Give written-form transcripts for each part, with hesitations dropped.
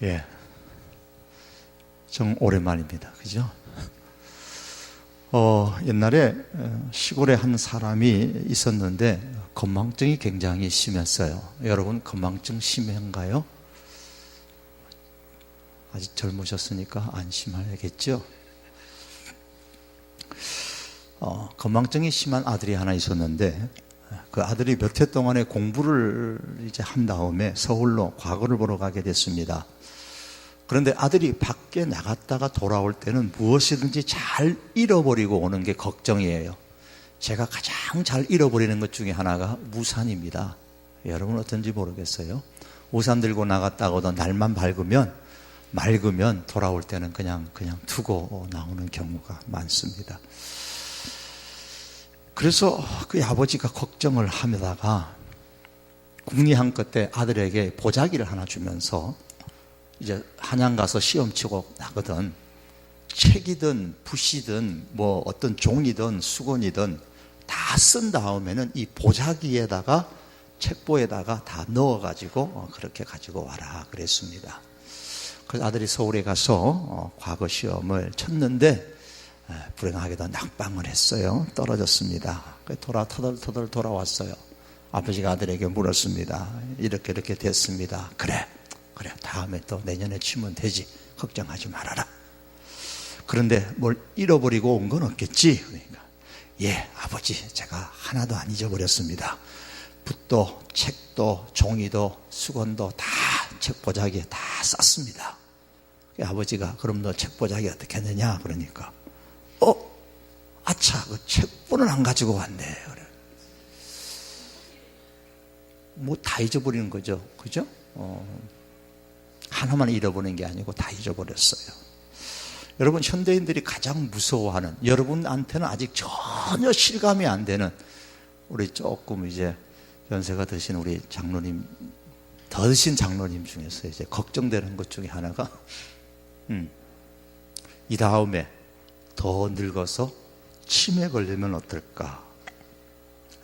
예, 정 오랜만입니다. 그죠? 옛날에 시골에 한 사람이 있었는데 건망증이 굉장히 심했어요. 여러분 건망증 심한가요? 아직 젊으셨으니까 안심하겠죠? 건망증이 심한 아들이 하나 있었는데 그 아들이 몇 해 동안의 공부를 이제 한 다음에 서울로 과거를 보러 가게 됐습니다. 그런데 아들이 밖에 나갔다가 돌아올 때는 무엇이든지 잘 잃어버리고 오는 게 걱정이에요. 제가 가장 잘 잃어버리는 것 중에 하나가 우산입니다. 여러분 어떤지 모르겠어요. 우산 들고 나갔다가도 날만 맑으면 돌아올 때는 그냥 두고 나오는 경우가 많습니다. 그래서 그 아버지가 걱정을 하다가 국리한 끝에 아들에게 보자기를 하나 주면서 이제 한양 가서 시험 치고 나거든. 책이든 붓이든 뭐 어떤 종이든 수건이든 다 쓴 다음에는 이 보자기에다가 책보에다가 다 넣어가지고 그렇게 가지고 와라 그랬습니다. 그래서 아들이 서울에 가서 과거 시험을 쳤는데 불행하게도 낙방을 했어요. 떨어졌습니다. 터덜터덜 돌아왔어요. 아버지가 아들에게 물었습니다. 이렇게 됐습니다. 그래 다음에 또 내년에 치면 되지. 걱정하지 말아라. 그런데 뭘 잃어버리고 온 건 없겠지? 그러니까 예 아버지 제가 하나도 안 잊어버렸습니다. 붓도 책도 종이도 수건도 다 책보자기에 다 쌌습니다. 아버지가 그럼 너 책보자기 어떻게 했느냐? 그러니까 아차 그 책보는 안 가지고 왔네. 그래. 뭐 다 잊어버리는 거죠. 그죠? 하나만 잃어버리는 게 아니고 다 잊어버렸어요. 여러분 현대인들이 가장 무서워하는, 여러분한테는 아직 전혀 실감이 안 되는, 우리 조금 이제 연세가 드신 우리 장로님, 더 드신 장로님 중에서 이제 걱정되는 것 중에 하나가 이 다음에 더 늙어서 치매 걸리면 어떨까.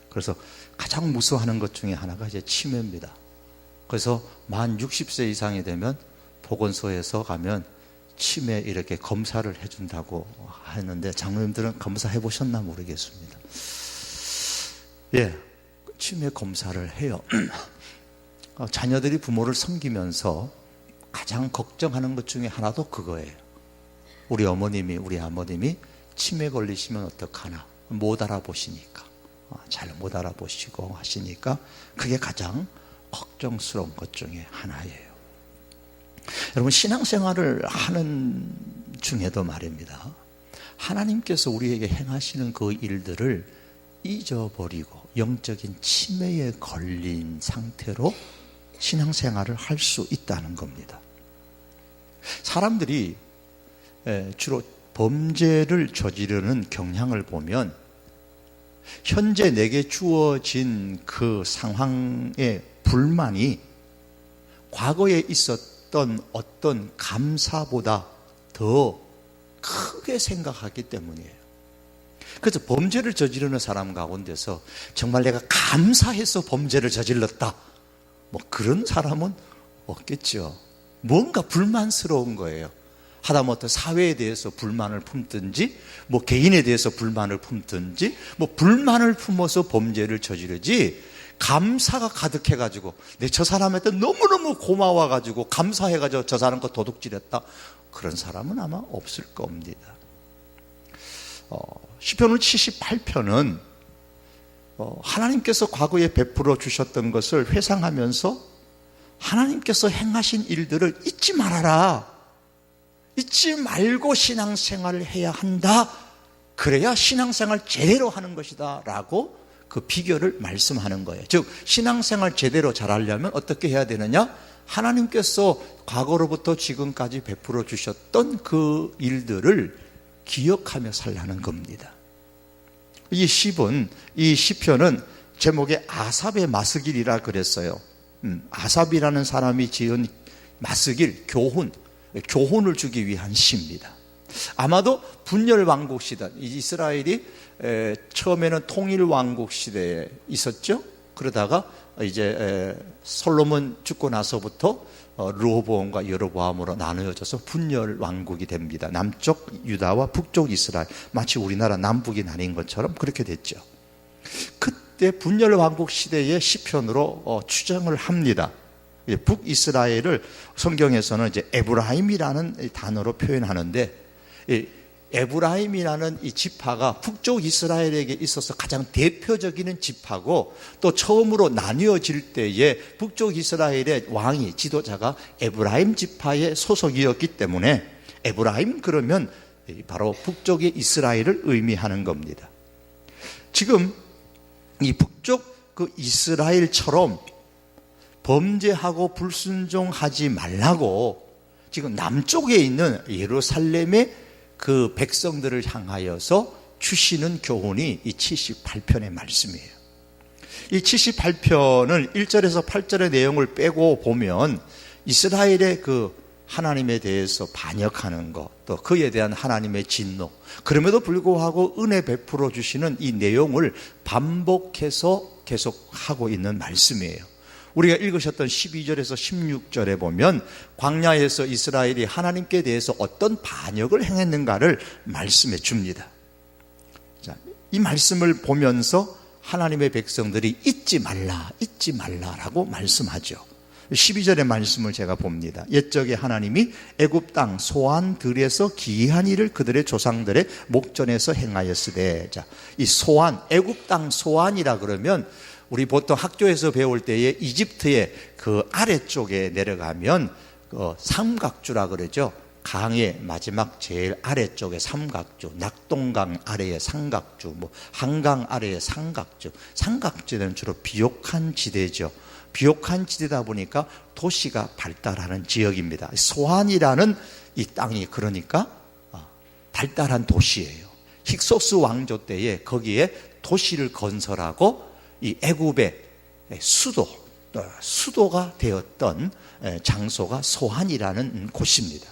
그래서 가장 무서워하는 것 중에 하나가 이제 치매입니다. 그래서 만 60세 이상이 되면 보건소에서 가면 치매 이렇게 검사를 해준다고 하는데 장로님들은 검사해 보셨나 모르겠습니다. 예, 치매 검사를 해요. 자녀들이 부모를 섬기면서 가장 걱정하는 것 중에 하나도 그거예요. 우리 어머님이 우리 아버님이 치매 걸리시면 어떡하나 못 알아보시니까, 잘 못 알아보시고 하시니까 그게 가장 걱정스러운 것 중에 하나예요. 여러분 신앙생활을 하는 중에도 말입니다, 하나님께서 우리에게 행하시는 그 일들을 잊어버리고 영적인 치매에 걸린 상태로 신앙생활을 할 수 있다는 겁니다. 사람들이 주로 범죄를 저지르는 경향을 보면 현재 내게 주어진 그 상황의 불만이 과거에 있었던 어떤 감사보다 더 크게 생각하기 때문이에요. 그래서 범죄를 저지르는 사람 가운데서 정말 내가 감사해서 범죄를 저질렀다, 뭐 그런 사람은 없겠죠. 뭔가 불만스러운 거예요. 하다못해 사회에 대해서 불만을 품든지 뭐 개인에 대해서 불만을 품든지 뭐 불만을 품어서 범죄를 저지르지, 감사가 가득해가지고 내 저 사람한테 너무너무 고마워가지고 감사해가지고 저 사람 거 도둑질했다, 그런 사람은 아마 없을 겁니다. 시편 78편은 하나님께서 과거에 베풀어 주셨던 것을 회상하면서 하나님께서 행하신 일들을 잊지 말아라, 잊지 말고 신앙생활을 해야 한다, 그래야 신앙생활 제대로 하는 것이다 라고 그 비결을 말씀하는 거예요. 즉 신앙생활 제대로 잘하려면 어떻게 해야 되느냐, 하나님께서 과거로부터 지금까지 베풀어 주셨던 그 일들을 기억하며 살라는 겁니다. 이 시편은 제목에 아삽의 마스길이라 그랬어요. 아삽이라는 사람이 지은 마스길, 교훈을 주기 위한 시입니다. 아마도 분열 왕국 시대, 이스라엘이 처음에는 통일 왕국 시대에 있었죠. 그러다가 이제 솔로몬 죽고 나서부터 르호보암과 여로보암으로 나누어져서 분열 왕국이 됩니다. 남쪽 유다와 북쪽 이스라엘, 마치 우리나라 남북이 나뉜 것처럼 그렇게 됐죠. 그때 분열 왕국 시대의 시편으로 추정을 합니다. 북이스라엘을 성경에서는 이제 에브라임이라는 단어로 표현하는데, 에브라임이라는 이 지파가 북쪽 이스라엘에게 있어서 가장 대표적인 지파고, 또 처음으로 나뉘어질 때에 북쪽 이스라엘의 왕이, 지도자가 에브라임 지파의 소속이었기 때문에 에브라임 그러면 바로 북쪽의 이스라엘을 의미하는 겁니다. 지금 이 북쪽 그 이스라엘처럼 범죄하고 불순종하지 말라고 지금 남쪽에 있는 예루살렘의 그 백성들을 향하여서 주시는 교훈이 이 78편의 말씀이에요. 이 78편을 1절에서 8절의 내용을 빼고 보면 이스라엘의 그 하나님에 대해서 반역하는 것, 또 그에 대한 하나님의 진노, 그럼에도 불구하고 은혜 베풀어 주시는 이 내용을 반복해서 계속하고 있는 말씀이에요. 우리가 읽으셨던 12절에서 16절에 보면 광야에서 이스라엘이 하나님께 대해서 어떤 반역을 행했는가를 말씀해 줍니다. 자, 이 말씀을 보면서 하나님의 백성들이 잊지 말라라고 말씀하죠. 12절의 말씀을 제가 봅니다. 옛적에 하나님이 애굽 땅 소안 들에서 기이한 일을 그들의 조상들의 목전에서 행하였으되, 자, 이 소안, 애굽 땅 소안이라 그러면 우리 보통 학교에서 배울 때에 이집트의 그 아래쪽에 내려가면 삼각주라 그러죠. 강의 마지막 제일 아래쪽에 삼각주, 낙동강 아래에 삼각주, 한강 아래에 삼각주. 삼각지대는 주로 비옥한 지대죠. 비옥한 지대다 보니까 도시가 발달하는 지역입니다. 소안이라는 이 땅이 그러니까 발달한 도시예요. 힉소스 왕조 때에 거기에 도시를 건설하고 이 애굽의 수도가 되었던 장소가 소안이라는 곳입니다.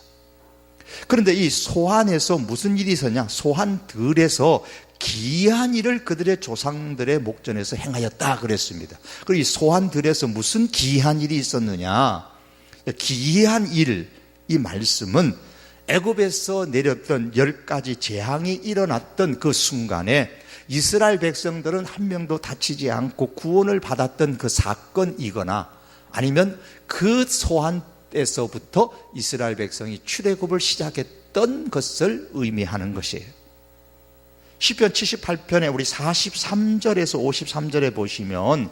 그런데 이 소안에서 무슨 일이 있었냐? 소안들에서 기이한 일을 그들의 조상들의 목전에서 행하였다 그랬습니다. 그리고 이 소안들에서 무슨 기이한 일이 있었느냐? 기이한 일, 이 말씀은 애굽에서 내렸던 10가지 재앙이 일어났던 그 순간에 이스라엘 백성들은 한 명도 다치지 않고 구원을 받았던 그 사건이거나, 아니면 그 소환에서부터 이스라엘 백성이 출애굽을 시작했던 것을 의미하는 것이에요. 시편 78편에 우리 43절에서 53절에 보시면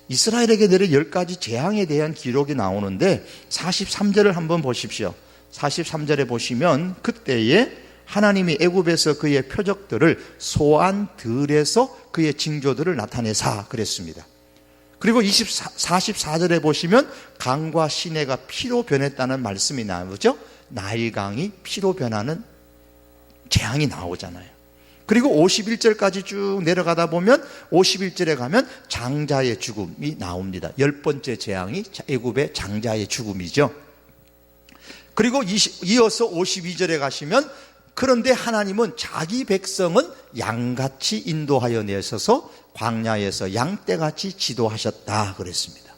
이스라엘에게 내린 10가지 재앙에 대한 기록이 나오는데, 43절을 한번 보십시오. 43절에 보시면 그때에 하나님이 애굽에서 그의 표적들을 소안들에서 그의 징조들을 나타내사 그랬습니다. 그리고 44절에 보시면 강과 시내가 피로 변했다는 말씀이 나오죠. 나일강이 피로 변하는 재앙이 나오잖아요. 그리고 51절까지 쭉 내려가다 보면 51절에 가면 장자의 죽음이 나옵니다. 10번째 재앙이 애굽의 장자의 죽음이죠. 그리고 이어서 52절에 가시면 그런데 하나님은 자기 백성은 양같이 인도하여 내셔서 광야에서 양떼같이 지도하셨다 그랬습니다.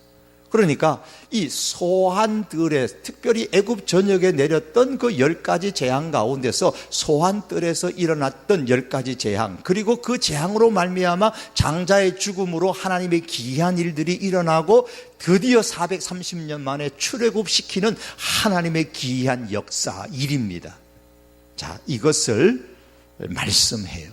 그러니까 이 소환들에, 특별히 애굽 전역에 내렸던 그 10가지 재앙 가운데서 소환들에서 일어났던 10가지 재앙, 그리고 그 재앙으로 말미암아 장자의 죽음으로 하나님의 기이한 일들이 일어나고 드디어 430년 만에 출애굽시키는 하나님의 기이한 역사 일입니다. 자, 이것을 말씀해요.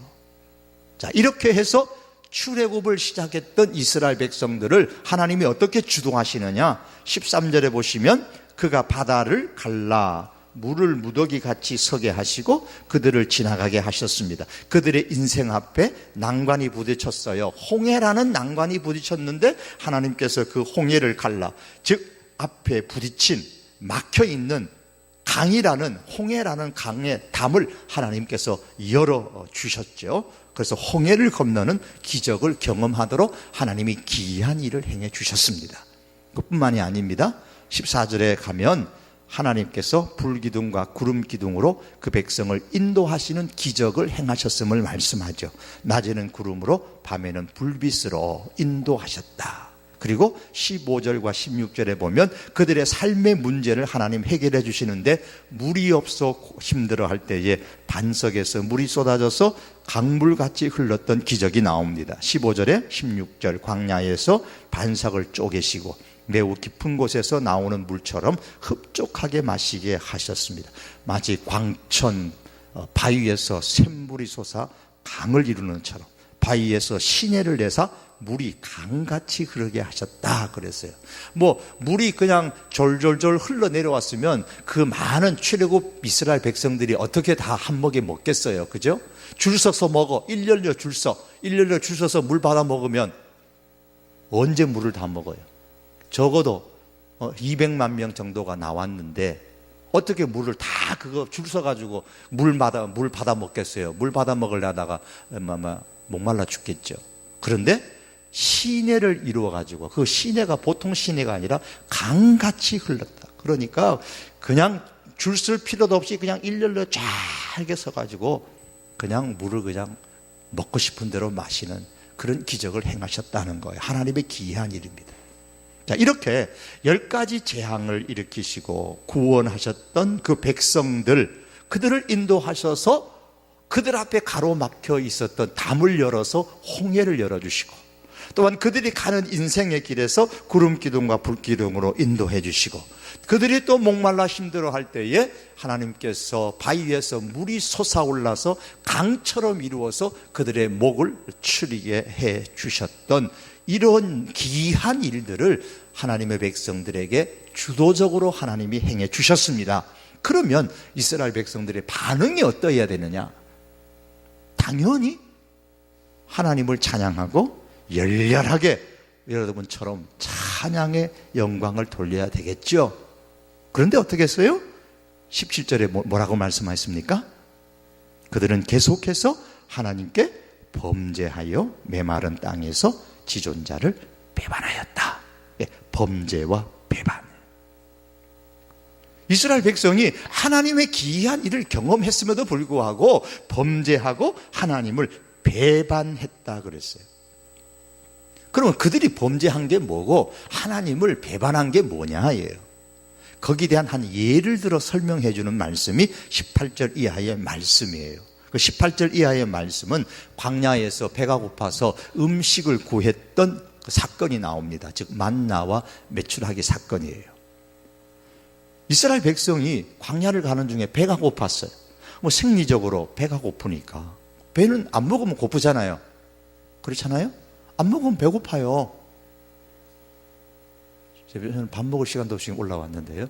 자, 이렇게 해서 출애굽을 시작했던 이스라엘 백성들을 하나님이 어떻게 주동하시느냐? 13절에 보시면 그가 바다를 갈라 물을 무더기 같이 서게 하시고 그들을 지나가게 하셨습니다. 그들의 인생 앞에 난관이 부딪혔어요. 홍해라는 난관이 부딪혔는데 하나님께서 그 홍해를 갈라, 즉 앞에 부딪힌 막혀있는 강이라는, 홍해라는 강의 담을 하나님께서 열어주셨죠. 그래서 홍해를 건너는 기적을 경험하도록 하나님이 기이한 일을 행해 주셨습니다. 그뿐만이 아닙니다. 14절에 가면 하나님께서 불기둥과 구름기둥으로 그 백성을 인도하시는 기적을 행하셨음을 말씀하죠. 낮에는 구름으로 밤에는 불빛으로 인도하셨다. 그리고 15절과 16절에 보면 그들의 삶의 문제를 하나님 해결해 주시는데, 물이 없어 힘들어할 때에 반석에서 물이 쏟아져서 강물같이 흘렀던 기적이 나옵니다. 15절에 16절, 광야에서 반석을 쪼개시고 매우 깊은 곳에서 나오는 물처럼 흡족하게 마시게 하셨습니다. 마치 광천 바위에서 샘물이 솟아 강을 이루는 처럼 바위에서 시내를 내사 물이 강같이 흐르게 하셨다 그랬어요. 물이 그냥 졸졸졸 흘러내려왔으면 그 많은 출애굽 이스라엘 백성들이 어떻게 다 한 먹에 먹겠어요, 그죠? 줄 서서 먹어. 일렬로 줄 서서 물 받아 먹으면 언제 물을 다 먹어요? 적어도 200만 명 정도가 나왔는데 어떻게 물을 다 그거 줄 서가지고 물 받아 먹겠어요? 물 받아 먹으려다가 목말라 죽겠죠. 그런데 시내를 이루어가지고, 그 시내가 보통 시내가 아니라 강같이 흘렀다. 그러니까 그냥 줄 쓸 필요도 없이 그냥 일렬로 잘게 서가지고 그냥 물을 그냥 먹고 싶은 대로 마시는 그런 기적을 행하셨다는 거예요. 하나님의 기이한 일입니다. 자, 이렇게 10가지 재앙을 일으키시고 구원하셨던 그 백성들, 그들을 인도하셔서 그들 앞에 가로막혀 있었던 담을 열어서 홍해를 열어주시고, 또한 그들이 가는 인생의 길에서 구름 기둥과 불 기둥으로 인도해 주시고, 그들이 또 목말라 힘들어할 때에 하나님께서 바위에서 물이 솟아올라서 강처럼 이루어서 그들의 목을 추리게 해 주셨던 이런 기이한 일들을 하나님의 백성들에게 주도적으로 하나님이 행해 주셨습니다. 그러면 이스라엘 백성들의 반응이 어떠해야 되느냐? 당연히 하나님을 찬양하고 열렬하게 여러분처럼 찬양의 영광을 돌려야 되겠죠. 그런데 어떻게 했어요? 17절에 뭐라고 말씀하셨습니까? 그들은 계속해서 하나님께 범죄하여 메마른 땅에서 지존자를 배반하였다. 범죄와 배반. 이스라엘 백성이 하나님의 기이한 일을 경험했음에도 불구하고 범죄하고 하나님을 배반했다 그랬어요. 그러면 그들이 범죄한 게 뭐고 하나님을 배반한 게 뭐냐예요. 거기에 대한 한 예를 들어 설명해 주는 말씀이 18절 이하의 말씀이에요. 그 18절 이하의 말씀은 광야에서 배가 고파서 음식을 구했던 그 사건이 나옵니다. 즉 만나와 메추라기 사건이에요. 이스라엘 백성이 광야를 가는 중에 배가 고팠어요. 생리적으로 배가 고프니까, 배는 안 먹으면 고프잖아요. 그렇잖아요? 안 먹으면 배고파요. 저는 밥 먹을 시간도 없이 올라왔는데요,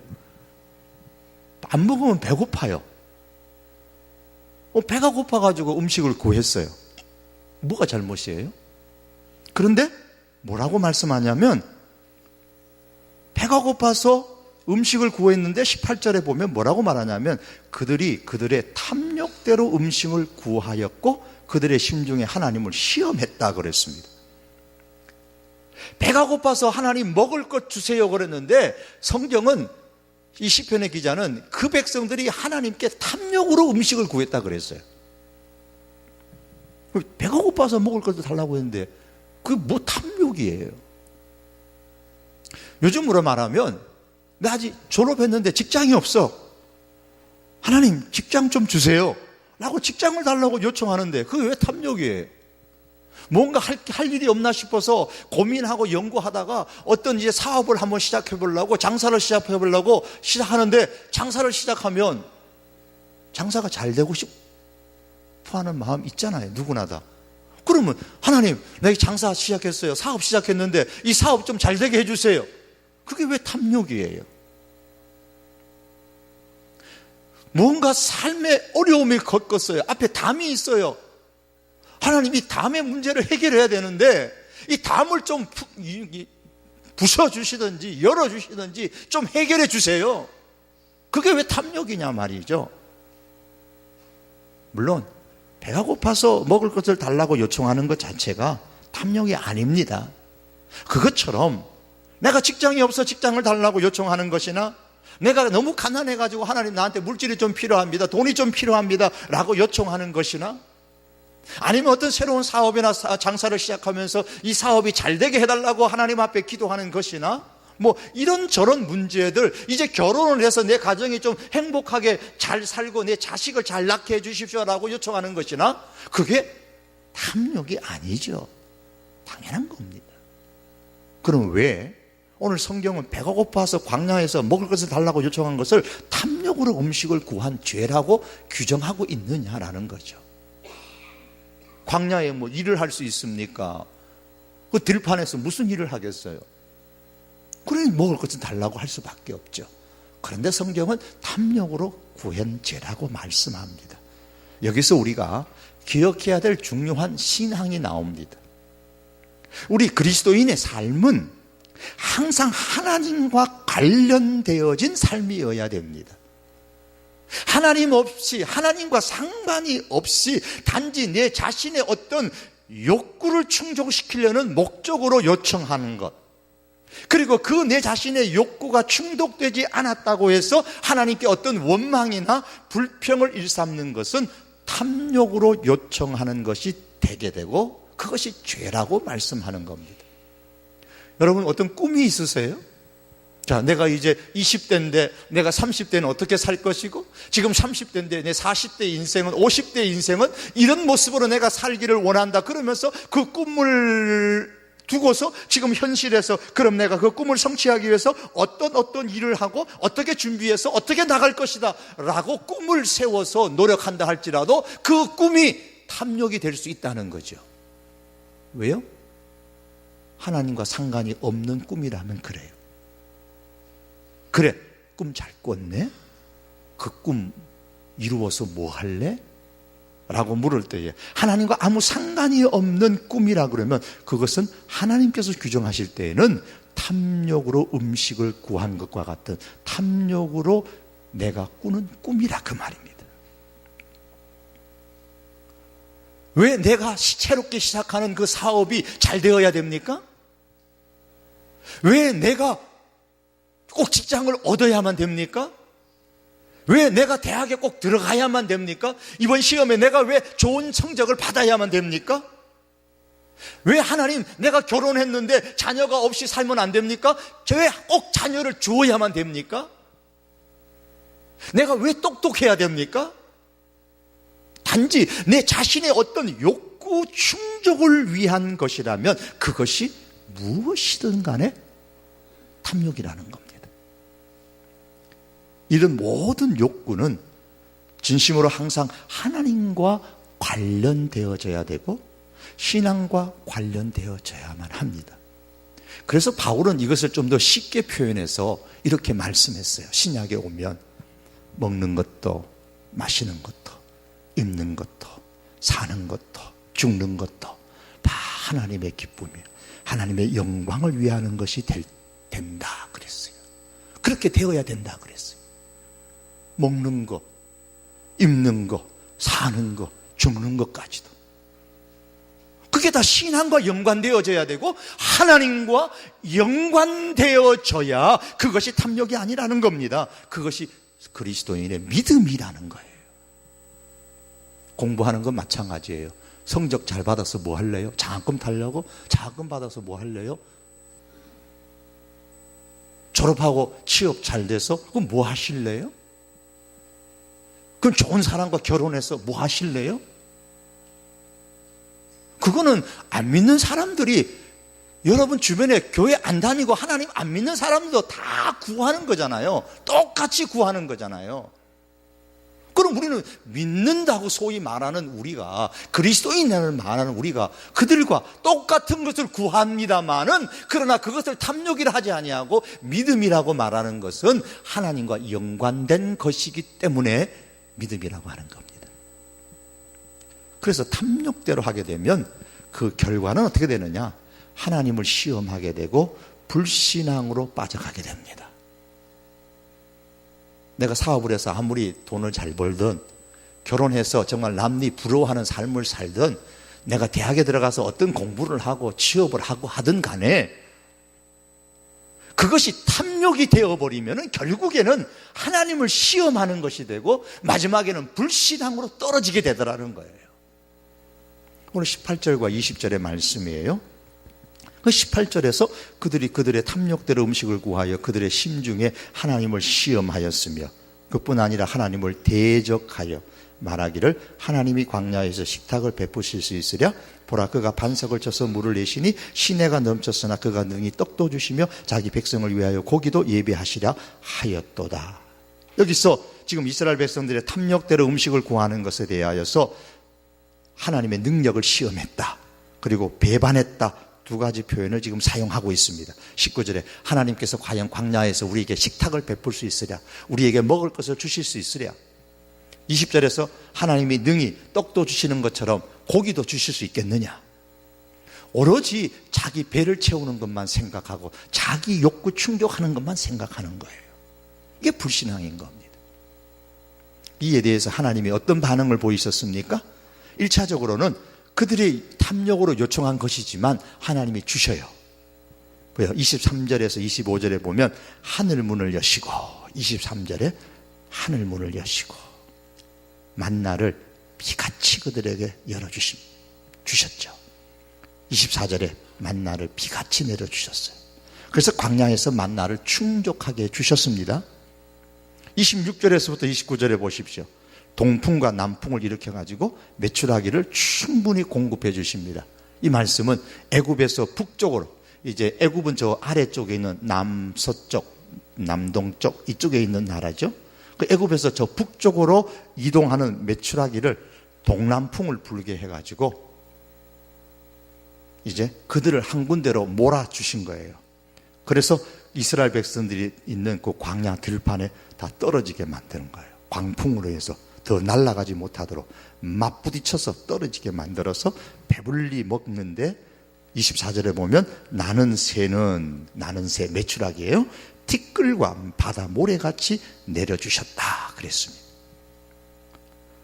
안 먹으면 배고파요. 배가 고파가지고 음식을 구했어요. 뭐가 잘못이에요? 그런데 뭐라고 말씀하냐면, 배가 고파서 음식을 구했는데 18절에 보면 뭐라고 말하냐면, 그들이 그들의 탐욕대로 음식을 구하였고 그들의 심중에 하나님을 시험했다 그랬습니다. 배가 고파서 하나님 먹을 것 주세요 그랬는데, 성경은 이 시편의 기자는 그 백성들이 하나님께 탐욕으로 음식을 구했다 그랬어요. 배가 고파서 먹을 것도 달라고 했는데 그게 뭐 탐욕이에요. 요즘으로 말하면, 나 아직 졸업했는데 직장이 없어, 하나님 직장 좀 주세요 라고 직장을 달라고 요청하는데 그게 왜 탐욕이에요? 뭔가 할 일이 없나 싶어서 고민하고 연구하다가 어떤 이제 사업을 한번 시작해 보려고, 장사를 시작해 보려고 시작하는데, 장사를 시작하면 장사가 잘 되고 싶어 하는 마음 있잖아요, 누구나 다. 그러면 하나님, 내가 장사 시작했어요, 사업 시작했는데 이 사업 좀 잘 되게 해주세요. 그게 왜 탐욕이에요? 뭔가 삶의 어려움이 겪었어요. 앞에 담이 있어요. 하나님, 이 담의 문제를 해결해야 되는데 이 담을 좀 부숴주시든지 열어주시든지 좀 해결해 주세요. 그게 왜 탐욕이냐 말이죠. 물론 배가 고파서 먹을 것을 달라고 요청하는 것 자체가 탐욕이 아닙니다. 그것처럼 내가 직장이 없어 직장을 달라고 요청하는 것이나, 내가 너무 가난해가지고 하나님 나한테 물질이 좀 필요합니다, 돈이 좀 필요합니다 라고 요청하는 것이나, 아니면 어떤 새로운 사업이나 장사를 시작하면서 이 사업이 잘 되게 해달라고 하나님 앞에 기도하는 것이나 뭐 이런저런 문제들, 이제 결혼을 해서 내 가정이 좀 행복하게 잘 살고 내 자식을 잘 낳게 해 주십시오라고 요청하는 것이나, 그게 탐욕이 아니죠. 당연한 겁니다. 그럼 왜 오늘 성경은 배가 고파서 광야에서 먹을 것을 달라고 요청한 것을 탐욕으로 음식을 구한 죄라고 규정하고 있느냐라는 거죠. 광야에 뭐 일을 할 수 있습니까? 그 들판에서 무슨 일을 하겠어요? 그러니 먹을 것을 달라고 할 수밖에 없죠. 그런데 성경은 탐욕으로 구한 죄라고 말씀합니다. 여기서 우리가 기억해야 될 중요한 신앙이 나옵니다. 우리 그리스도인의 삶은 항상 하나님과 관련되어진 삶이어야 됩니다. 하나님 없이, 하나님과 상관이 없이 단지 내 자신의 어떤 욕구를 충족시키려는 목적으로 요청하는 것, 그리고 그 내 자신의 욕구가 충족되지 않았다고 해서 하나님께 어떤 원망이나 불평을 일삼는 것은 탐욕으로 요청하는 것이 되게 되고, 그것이 죄라고 말씀하는 겁니다. 여러분, 어떤 꿈이 있으세요? 자, 내가 이제 20대인데 내가 30대는 어떻게 살 것이고, 지금 30대인데 내 40대 인생은, 50대 인생은 이런 모습으로 내가 살기를 원한다. 그러면서 그 꿈을 두고서 지금 현실에서 그럼 내가 그 꿈을 성취하기 위해서 어떤 일을 하고 어떻게 준비해서 어떻게 나갈 것이다 라고 꿈을 세워서 노력한다 할지라도 그 꿈이 탐욕이 될 수 있다는 거죠. 왜요? 하나님과 상관이 없는 꿈이라면 그래요. 그래, 꿈 잘 꿨네? 그 꿈 이루어서 뭐 할래? 라고 물을 때에 하나님과 아무 상관이 없는 꿈이라 그러면 그것은 하나님께서 규정하실 때에는 탐욕으로 음식을 구한 것과 같은 탐욕으로 내가 꾸는 꿈이라 그 말입니다. 왜 내가 새롭게 시작하는 그 사업이 잘 되어야 됩니까? 왜 내가 꼭 직장을 얻어야만 됩니까? 왜 내가 대학에 꼭 들어가야만 됩니까? 이번 시험에 내가 왜 좋은 성적을 받아야만 됩니까? 왜 하나님, 내가 결혼했는데 자녀가 없이 살면 안 됩니까? 왜 꼭 자녀를 주어야만 됩니까? 내가 왜 똑똑해야 됩니까? 단지 내 자신의 어떤 욕구 충족을 위한 것이라면 그것이 무엇이든 간에 탐욕이라는 겁니다. 이런 모든 욕구는 진심으로 항상 하나님과 관련되어져야 되고 신앙과 관련되어져야만 합니다. 그래서 바울은 이것을 좀 더 쉽게 표현해서 이렇게 말씀했어요. 신약에 오면 먹는 것도 마시는 것도 입는 것도 사는 것도 죽는 것도 다 하나님의 기쁨이에요. 하나님의 영광을 위하는 것이 된다 그랬어요. 그렇게 되어야 된다 그랬어요. 먹는 거, 입는 거, 사는 거, 죽는 것까지도. 그게 다 신앙과 연관되어져야 되고 하나님과 연관되어져야 그것이 탐욕이 아니라는 겁니다. 그것이 그리스도인의 믿음이라는 거예요. 공부하는 건 마찬가지예요. 성적 잘 받아서 뭐 할래요? 장학금 타려고? 장학금 받아서 뭐 할래요? 졸업하고 취업 잘 돼서 그럼 뭐 하실래요? 그럼 좋은 사람과 결혼해서 뭐 하실래요? 그거는 안 믿는 사람들이, 여러분 주변에 교회 안 다니고 하나님 안 믿는 사람들도 다 구하는 거잖아요. 똑같이 구하는 거잖아요. 그럼 우리는 믿는다고 소위 말하는 우리가, 그리스도인을 말하는 우리가 그들과 똑같은 것을 구합니다마는, 그러나 그것을 탐욕이라 하지 아니하고 믿음이라고 말하는 것은 하나님과 연관된 것이기 때문에 믿음이라고 하는 겁니다. 그래서 탐욕대로 하게 되면 그 결과는 어떻게 되느냐? 하나님을 시험하게 되고 불신앙으로 빠져가게 됩니다. 내가 사업을 해서 아무리 돈을 잘 벌든, 결혼해서 정말 남이 부러워하는 삶을 살든, 내가 대학에 들어가서 어떤 공부를 하고 취업을 하고 하든 간에 그것이 탐욕이 되어버리면 결국에는 하나님을 시험하는 것이 되고 마지막에는 불신앙으로 떨어지게 되더라는 거예요. 오늘 18절과 20절의 말씀이에요. 그 18절에서 그들이 그들의 탐욕대로 음식을 구하여 그들의 심중에 하나님을 시험하였으며 그뿐 아니라 하나님을 대적하여 말하기를 하나님이 광야에서 식탁을 베푸실 수 있으랴 보라 그가 반석을 쳐서 물을 내시니 시내가 넘쳤으나 그가 능히 떡도 주시며 자기 백성을 위하여 고기도 예비하시랴 하였도다. 여기서 지금 이스라엘 백성들의 탐욕대로 음식을 구하는 것에 대하여서 하나님의 능력을 시험했다. 그리고 배반했다. 두 가지 표현을 지금 사용하고 있습니다. 19절에 하나님께서 과연 광야에서 우리에게 식탁을 베풀 수 있으랴, 우리에게 먹을 것을 주실 수 있으랴. 20절에서 하나님이 능히 떡도 주시는 것처럼 고기도 주실 수 있겠느냐. 오로지 자기 배를 채우는 것만 생각하고 자기 욕구 충족하는 것만 생각하는 거예요. 이게 불신앙인 겁니다. 이에 대해서 하나님이 어떤 반응을 보이셨습니까? 1차적으로는 그들이 탐욕으로 요청한 것이지만 하나님이 주셔요. 23절에서 25절에 보면 하늘 문을 여시고 23절에 하늘 문을 여시고 만나를 비같이 그들에게 주셨죠. 24절에 만나를 비같이 내려주셨어요. 그래서 광야에서 만나를 충족하게 주셨습니다. 26절에서부터 29절에 보십시오. 동풍과 남풍을 일으켜가지고 메추라기를 충분히 공급해 주십니다. 이 말씀은 애굽에서 북쪽으로, 이제 애굽은 저 아래쪽에 있는 남서쪽, 남동쪽 이쪽에 있는 나라죠. 그 애굽에서 저 북쪽으로 이동하는 메추라기를 동남풍을 불게 해가지고 이제 그들을 한 군데로 몰아주신 거예요. 그래서 이스라엘 백성들이 있는 그 광야 들판에 다 떨어지게 만드는 거예요. 광풍으로 해서 더 날아가지 못하도록 맞부딪혀서 떨어지게 만들어서 배불리 먹는데 24절에 보면 나는 새 메추라기예요. 티끌과 바다 모래같이 내려주셨다 그랬습니다.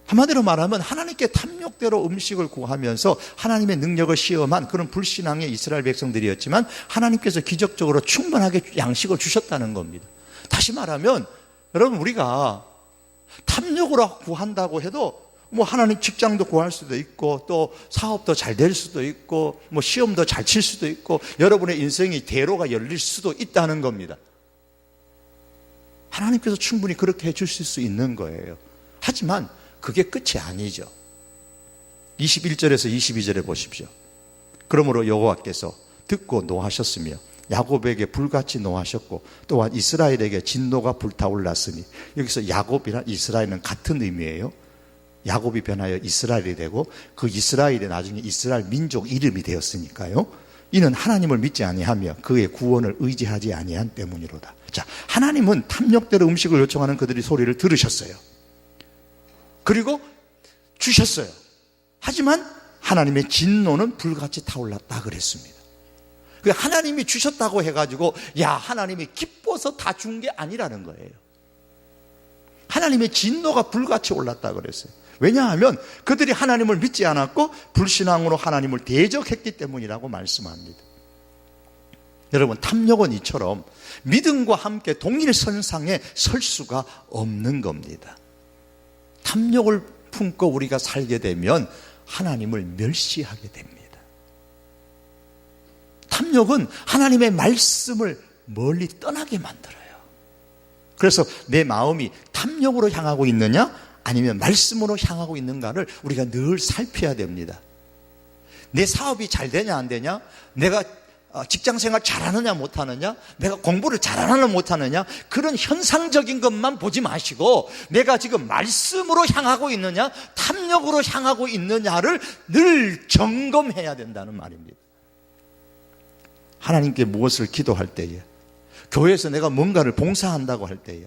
한마디로 말하면 하나님께 탐욕대로 음식을 구하면서 하나님의 능력을 시험한 그런 불신앙의 이스라엘 백성들이었지만 하나님께서 기적적으로 충분하게 양식을 주셨다는 겁니다. 다시 말하면 여러분, 우리가 탐욕으로 구한다고 해도 뭐 하나님 직장도 구할 수도 있고 또 사업도 잘 될 수도 있고 뭐 시험도 잘 칠 수도 있고 여러분의 인생이 대로가 열릴 수도 있다는 겁니다. 하나님께서 충분히 그렇게 해 주실 수 있는 거예요. 하지만 그게 끝이 아니죠. 21절에서 22절에 보십시오. 그러므로 여호와께서 듣고 노하셨으며 야곱에게 불같이 노하셨고 또한 이스라엘에게 진노가 불타올랐으니, 여기서 야곱이나 이스라엘은 같은 의미예요. 야곱이 변하여 이스라엘이 되고 그 이스라엘이 나중에 이스라엘 민족 이름이 되었으니까요. 이는 하나님을 믿지 아니하며 그의 구원을 의지하지 아니한 때문이로다. 자, 하나님은 탐욕대로 음식을 요청하는 그들의 소리를 들으셨어요. 그리고 주셨어요. 하지만 하나님의 진노는 불같이 타올랐다 그랬습니다. 하나님이 주셨다고 해가지고 야 하나님이 기뻐서 다 준 게 아니라는 거예요. 하나님의 진노가 불같이 올랐다 그랬어요. 왜냐하면 그들이 하나님을 믿지 않았고 불신앙으로 하나님을 대적했기 때문이라고 말씀합니다. 여러분, 탐욕은 이처럼 믿음과 함께 동일선상에 설 수가 없는 겁니다. 탐욕을 품고 우리가 살게 되면 하나님을 멸시하게 됩니다. 탐욕은 하나님의 말씀을 멀리 떠나게 만들어요. 그래서 내 마음이 탐욕으로 향하고 있느냐 아니면 말씀으로 향하고 있는가를 우리가 늘 살펴야 됩니다. 내 사업이 잘 되냐 안 되냐, 내가 직장생활 잘하느냐 못하느냐, 내가 공부를 잘하느냐 못하느냐, 그런 현상적인 것만 보지 마시고 내가 지금 말씀으로 향하고 있느냐 탐욕으로 향하고 있느냐를 늘 점검해야 된다는 말입니다. 하나님께 무엇을 기도할 때에, 교회에서 내가 뭔가를 봉사한다고 할 때에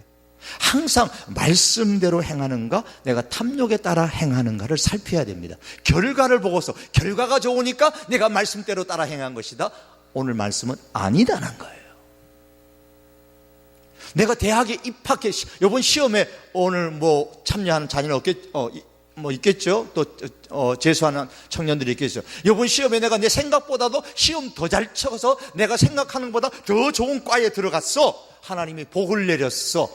항상 말씀대로 행하는가 내가 탐욕에 따라 행하는가를 살펴야 됩니다. 결과를 보고서 결과가 좋으니까 내가 말씀대로 따라 행한 것이다, 오늘 말씀은 아니다는 거예요. 내가 대학에 입학해 이번 시험에 오늘 뭐 참여하는 자녀는 있겠죠. 또 재수하는 청년들이 있겠죠. 이번 시험에 내가 내 생각보다도 시험 더 잘 쳐서 내가 생각하는 것보다 더 좋은 과에 들어갔어. 하나님이 복을 내렸어.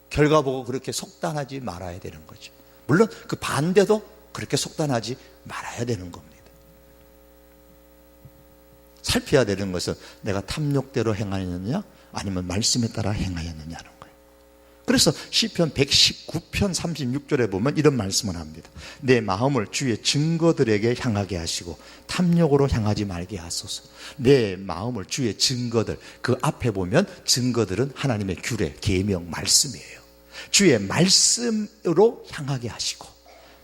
결과 보고 그렇게 속단하지 말아야 되는 거죠. 물론 그 반대도 그렇게 속단하지 말아야 되는 겁니다. 살펴야 되는 것은 내가 탐욕대로 행하였느냐 아니면 말씀에 따라 행하였느냐는 거예요. 그래서 시편 119편 36절에 보면 이런 말씀을 합니다. 내 마음을 주의 증거들에게 향하게 하시고 탐욕으로 향하지 말게 하소서. 내 마음을 주의 증거들, 그 앞에 보면 증거들은 하나님의 규례, 계명, 말씀이에요. 주의 말씀으로 향하게 하시고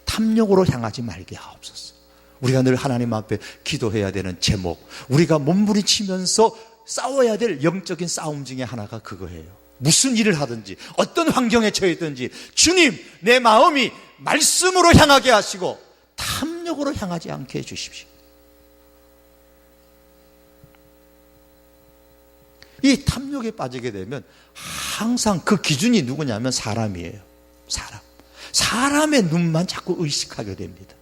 탐욕으로 향하지 말게 하옵소서. 우리가 늘 하나님 앞에 기도해야 되는 제목, 우리가 몸부림치면서 싸워야 될 영적인 싸움 중에 하나가 그거예요. 무슨 일을 하든지 어떤 환경에 처해 있든지 주님, 내 마음이 말씀으로 향하게 하시고 탐욕으로 향하지 않게 해주십시오. 이 탐욕에 빠지게 되면 항상 그 기준이 누구냐면 사람이에요. 사람의 눈만 자꾸 의식하게 됩니다.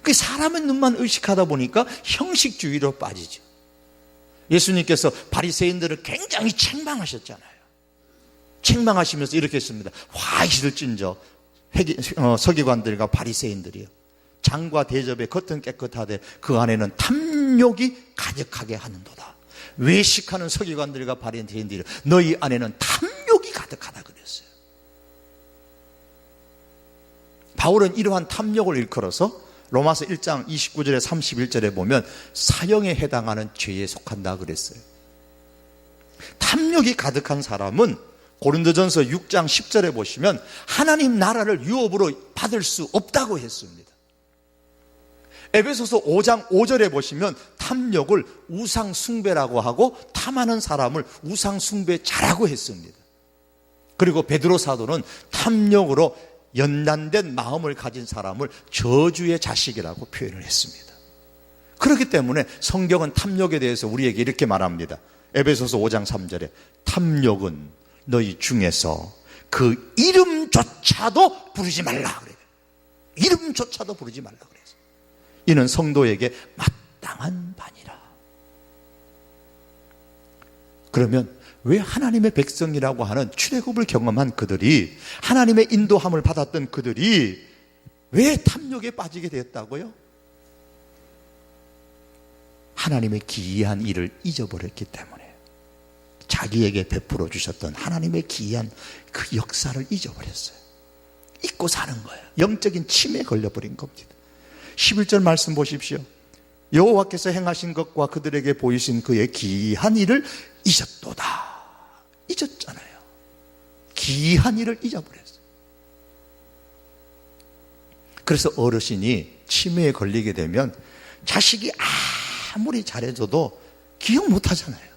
그 사람의 눈만 의식하다 보니까 형식주의로 빠지죠. 예수님께서 바리새인들을 굉장히 책망하셨잖아요. 책망하시면서 이렇게 했습니다. 화이실진저 서기관들과 바리새인들이요, 장과 대접의 겉은 깨끗하되 그 안에는 탐욕이 가득하게 하는도다. 외식하는 서기관들과 바리새인들이 너희 안에는 탐욕이 가득하다 그랬어요. 바울은 이러한 탐욕을 일컬어서 로마서 1장 29절에 31절에 보면 사형에 해당하는 죄에 속한다 그랬어요. 탐욕이 가득한 사람은 고린도전서 6장 10절에 보시면 하나님 나라를 유업으로 받을 수 없다고 했습니다. 에베소서 5장 5절에 보시면 탐욕을 우상숭배라고 하고 탐하는 사람을 우상숭배자라고 했습니다. 그리고 베드로 사도는 탐욕으로 연단된 마음을 가진 사람을 저주의 자식이라고 표현을 했습니다. 그렇기 때문에 성경은 탐욕에 대해서 우리에게 이렇게 말합니다. 에베소서 5장 3절에 탐욕은 너희 중에서 그 이름조차도 부르지 말라 그래요. 이름조차도 부르지 말라 그래요. 이는 성도에게 마땅한 바니라. 그러면 왜 하나님의 백성이라고 하는 출애굽을 경험한 그들이, 하나님의 인도함을 받았던 그들이 왜 탐욕에 빠지게 되었다고요? 하나님의 기이한 일을 잊어버렸기 때문에, 자기에게 베풀어 주셨던 하나님의 기이한 그 역사를 잊어버렸어요. 잊고 사는 거예요. 영적인 침에 걸려버린 겁니다. 11절 말씀 보십시오. 여호와께서 행하신 것과 그들에게 보이신 그의 기이한 일을 잊었도다. 잊었잖아요. 기이한 일을 잊어버렸어요. 그래서 어르신이 치매에 걸리게 되면 자식이 아무리 잘해줘도 기억 못하잖아요.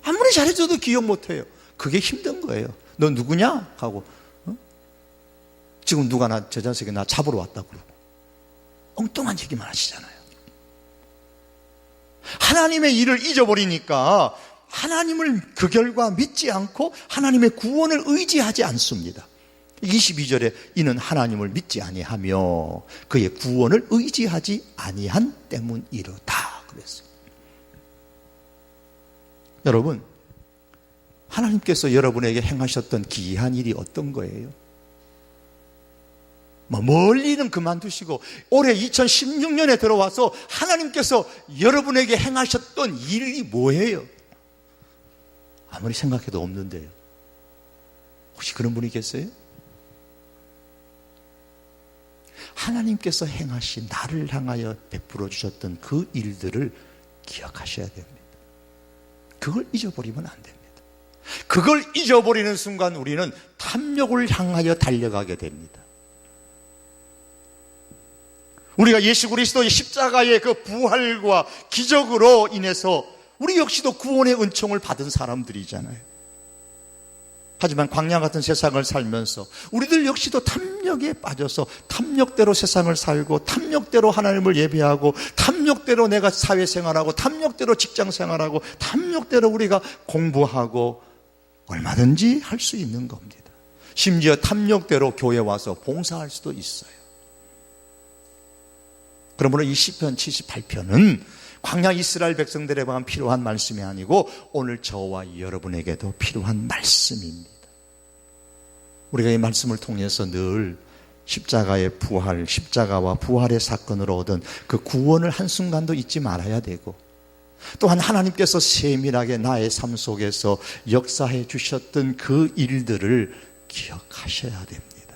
아무리 잘해줘도 기억 못해요. 그게 힘든 거예요. 너 누구냐? 하고 지금 누가 저 자식이 나 잡으러 왔다 그러고 엉뚱한 얘기만 하시잖아요. 하나님의 일을 잊어버리니까 하나님을 그 결과 믿지 않고 하나님의 구원을 의지하지 않습니다. 22절에 이는 하나님을 믿지 아니하며 그의 구원을 의지하지 아니한 때문이로다 그랬어요. 여러분, 하나님께서 여러분에게 행하셨던 기이한 일이 어떤 거예요? 멀리는 그만두시고 올해 2016년에 들어와서 하나님께서 여러분에게 행하셨던 일이 뭐예요? 아무리 생각해도 없는데요. 혹시 그런 분이 계세요? 하나님께서 행하신, 나를 향하여 베풀어 주셨던 그 일들을 기억하셔야 됩니다. 그걸 잊어버리면 안 됩니다. 그걸 잊어버리는 순간 우리는 탐욕을 향하여 달려가게 됩니다. 우리가 예수 그리스도의 십자가의 그 부활과 기적으로 인해서 우리 역시도 구원의 은총을 받은 사람들이잖아요. 하지만 광야 같은 세상을 살면서 우리들 역시도 탐욕에 빠져서 탐욕대로 세상을 살고 탐욕대로 하나님을 예배하고 탐욕대로 내가 사회생활하고 탐욕대로 직장생활하고 탐욕대로 우리가 공부하고 얼마든지 할 수 있는 겁니다. 심지어 탐욕대로 교회 와서 봉사할 수도 있어요. 그러므로 이 시편 78편은 광야 이스라엘 백성들에게만 필요한 말씀이 아니고 오늘 저와 여러분에게도 필요한 말씀입니다. 우리가 이 말씀을 통해서 늘 십자가의 부활, 십자가와 부활의 사건으로 얻은 그 구원을 한순간도 잊지 말아야 되고, 또한 하나님께서 세밀하게 나의 삶 속에서 역사해 주셨던 그 일들을 기억하셔야 됩니다.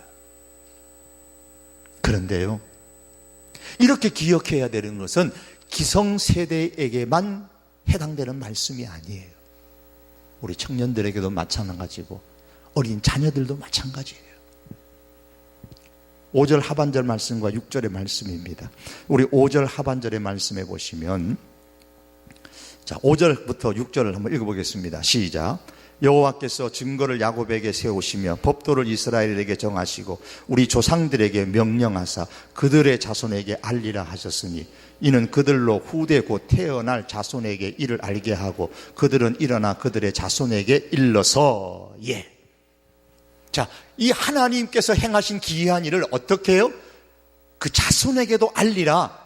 그런데요, 이렇게 기억해야 되는 것은 기성세대에게만 해당되는 말씀이 아니에요. 우리 청년들에게도 마찬가지고 어린 자녀들도 마찬가지예요. 5절 하반절 말씀과 6절의 말씀입니다. 우리 5절 하반절의 말씀에 보시면, 자, 5절부터 6절을 한번 읽어보겠습니다. 시작. 여호와께서 증거를 야곱에게 세우시며 법도를 이스라엘에게 정하시고 우리 조상들에게 명령하사 그들의 자손에게 알리라 하셨으니 이는 그들로 후대 곧 태어날 자손에게 이를 알게 하고 그들은 일어나 그들의 자손에게 일러서. 자, 이 하나님께서 행하신 기이한 일을 어떻게 해요? 그 자손에게도 알리라.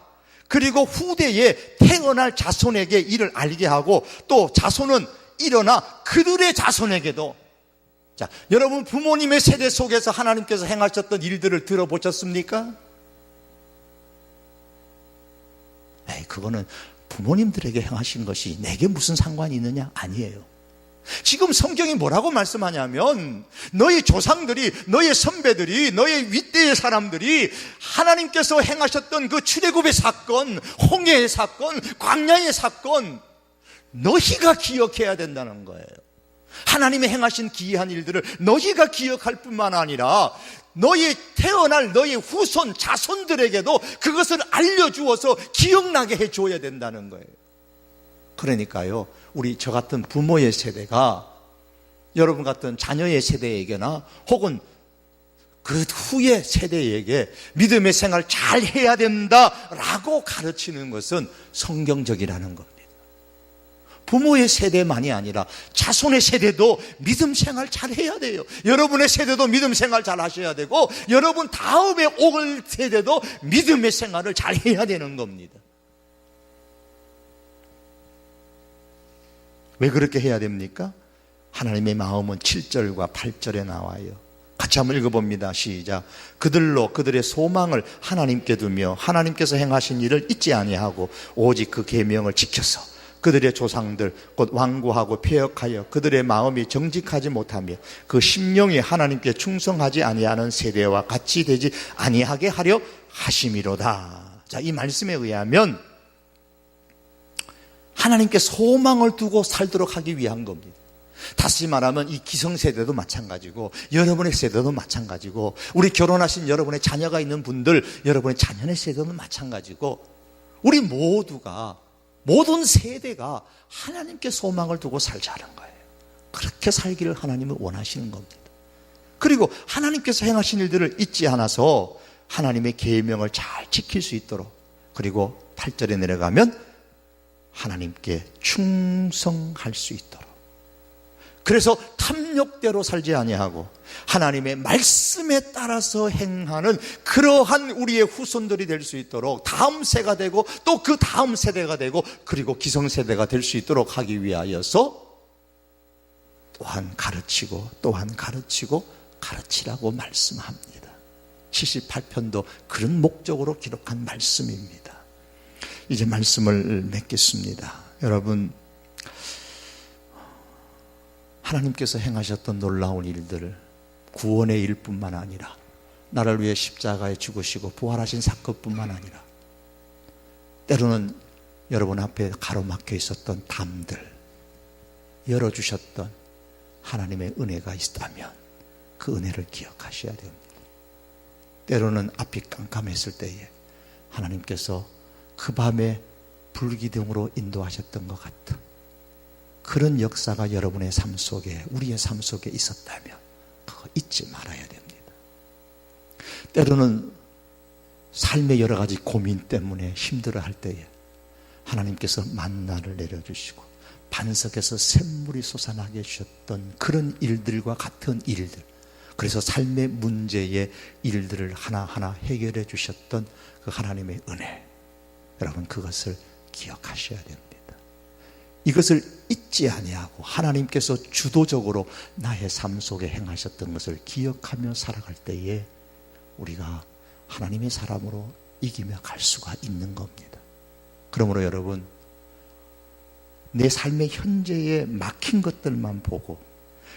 그리고 후대에 태어날 자손에게 이를 알게 하고, 또 자손은 일어나 그들의 자손에게도. 자, 여러분 부모님의 세대 속에서 하나님께서 행하셨던 일들을 들어보셨습니까? 그거는 부모님들에게 행하신 것이 내게 무슨 상관이 있느냐? 아니에요. 지금 성경이 뭐라고 말씀하냐면, 너희 조상들이, 너희 선배들이, 너희 윗대의 사람들이 하나님께서 행하셨던 그 출애굽의 사건, 홍해의 사건, 광야의 사건, 너희가 기억해야 된다는 거예요. 하나님의 행하신 기이한 일들을 너희가 기억할 뿐만 아니라 너희 태어날 너희 후손 자손들에게도 그것을 알려주어서 기억나게 해줘야 된다는 거예요. 그러니까요, 우리 저 같은 부모의 세대가 여러분 같은 자녀의 세대에게나 혹은 그 후의 세대에게 믿음의 생활 잘 해야 된다라고 가르치는 것은 성경적이라는 겁니다. 부모의 세대만이 아니라 자손의 세대도 믿음 생활 잘 해야 돼요. 여러분의 세대도 믿음 생활 잘 하셔야 되고, 여러분 다음에 올 세대도 믿음의 생활을 잘 해야 되는 겁니다. 왜 그렇게 해야 됩니까? 하나님의 마음은 7절과 8절에 나와요. 같이 한번 읽어봅니다. 시작. 그들로 그들의 소망을 하나님께 두며 하나님께서 행하신 일을 잊지 아니하고 오직 그 계명을 지켜서 그들의 조상들 곧 완고하고 패역하여 그들의 마음이 정직하지 못하며 그 심령이 하나님께 충성하지 아니하는 세대와 같이 되지 아니하게 하려 하심이로다. 자, 이 말씀에 의하면 하나님께 소망을 두고 살도록 하기 위한 겁니다. 다시 말하면 이 기성세대도 마찬가지고 여러분의 세대도 마찬가지고 우리 결혼하신 여러분의 자녀가 있는 분들, 여러분의 자녀의 세대도 마찬가지고 우리 모두가, 모든 세대가 하나님께 소망을 두고 살자는 거예요. 그렇게 살기를 하나님은 원하시는 겁니다. 그리고 하나님께서 행하신 일들을 잊지 않아서 하나님의 계명을 잘 지킬 수 있도록, 그리고 8절에 내려가면 하나님께 충성할 수 있도록, 그래서 탐욕대로 살지 아니하고 하나님의 말씀에 따라서 행하는 그러한 우리의 후손들이 될 수 있도록, 다음 세가 되고 또 그 다음 세대가 되고 그리고 기성세대가 될 수 있도록 하기 위하여서 또한 가르치고 또한 가르치고 가르치라고 말씀합니다. 78편도 그런 목적으로 기록한 말씀입니다. 이제 말씀을 맺겠습니다. 여러분, 하나님께서 행하셨던 놀라운 일들을, 구원의 일뿐만 아니라 나를 위해 십자가에 죽으시고 부활하신 사건뿐만 아니라 때로는 여러분 앞에 가로막혀 있었던 담들 열어주셨던 하나님의 은혜가 있다면 그 은혜를 기억하셔야 됩니다. 때로는 앞이 깜깜했을 때에 하나님께서 그 밤에 불기둥으로 인도하셨던 것 같은 그런 역사가 여러분의 삶 속에, 우리의 삶 속에 있었다면 그거 잊지 말아야 됩니다. 때로는 삶의 여러 가지 고민 때문에 힘들어할 때에 하나님께서 만나를 내려주시고 반석에서 샘물이 솟아나게 해주셨던 그런 일들과 같은 일들, 그래서 삶의 문제의 일들을 하나하나 해결해 주셨던 그 하나님의 은혜, 여러분 그것을 기억하셔야 됩니다. 이것을 잊지 아니하고 하나님께서 주도적으로 나의 삶 속에 행하셨던 것을 기억하며 살아갈 때에 우리가 하나님의 사람으로 이기며 갈 수가 있는 겁니다. 그러므로 여러분, 내 삶의 현재에 막힌 것들만 보고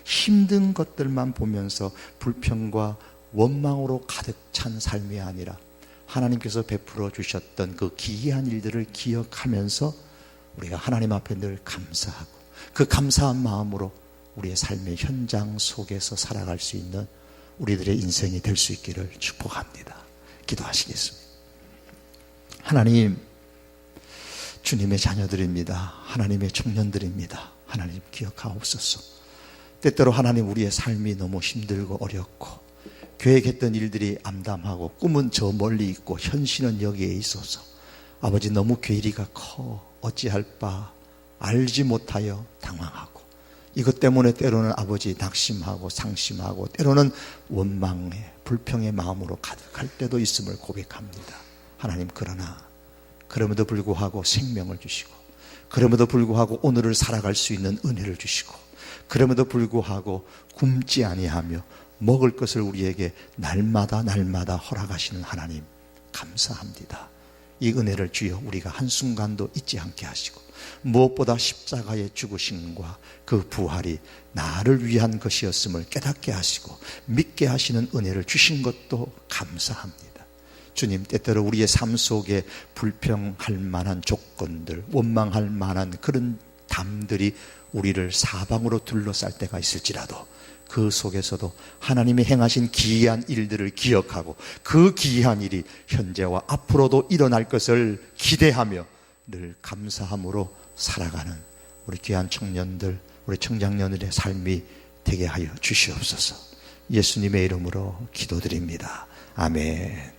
힘든 것들만 보면서 불평과 원망으로 가득 찬 삶이 아니라 하나님께서 베풀어 주셨던 그 기이한 일들을 기억하면서 우리가 하나님 앞에 늘 감사하고 그 감사한 마음으로 우리의 삶의 현장 속에서 살아갈 수 있는 우리들의 인생이 될 수 있기를 축복합니다. 기도하시겠습니다. 하나님, 주님의 자녀들입니다. 하나님의 청년들입니다. 하나님 기억하옵소서. 때때로 하나님, 우리의 삶이 너무 힘들고 어렵고 계획했던 일들이 암담하고 꿈은 저 멀리 있고 현실은 여기에 있어서 아버지 너무 괴리가 커 어찌할 바 알지 못하여 당황하고 이것 때문에 때로는 아버지 낙심하고 상심하고 때로는 원망에 불평의 마음으로 가득할 때도 있음을 고백합니다. 하나님, 그럼에도 불구하고 생명을 주시고 그럼에도 불구하고 오늘을 살아갈 수 있는 은혜를 주시고 그럼에도 불구하고 굶지 아니하며 먹을 것을 우리에게 날마다 허락하시는 하나님 감사합니다. 이 은혜를 주여 우리가 한순간도 잊지 않게 하시고 무엇보다 십자가의 죽으심과 그 부활이 나를 위한 것이었음을 깨닫게 하시고 믿게 하시는 은혜를 주신 것도 감사합니다. 주님, 때때로 우리의 삶 속에 불평할 만한 조건들, 원망할 만한 그런 담들이 우리를 사방으로 둘러쌀 때가 있을지라도 그 속에서도 하나님이 행하신 기이한 일들을 기억하고 그 기이한 일이 현재와 앞으로도 일어날 것을 기대하며 늘 감사함으로 살아가는 우리 귀한 청년들, 우리 청장년들의 삶이 되게 하여 주시옵소서. 예수님의 이름으로 기도드립니다. 아멘.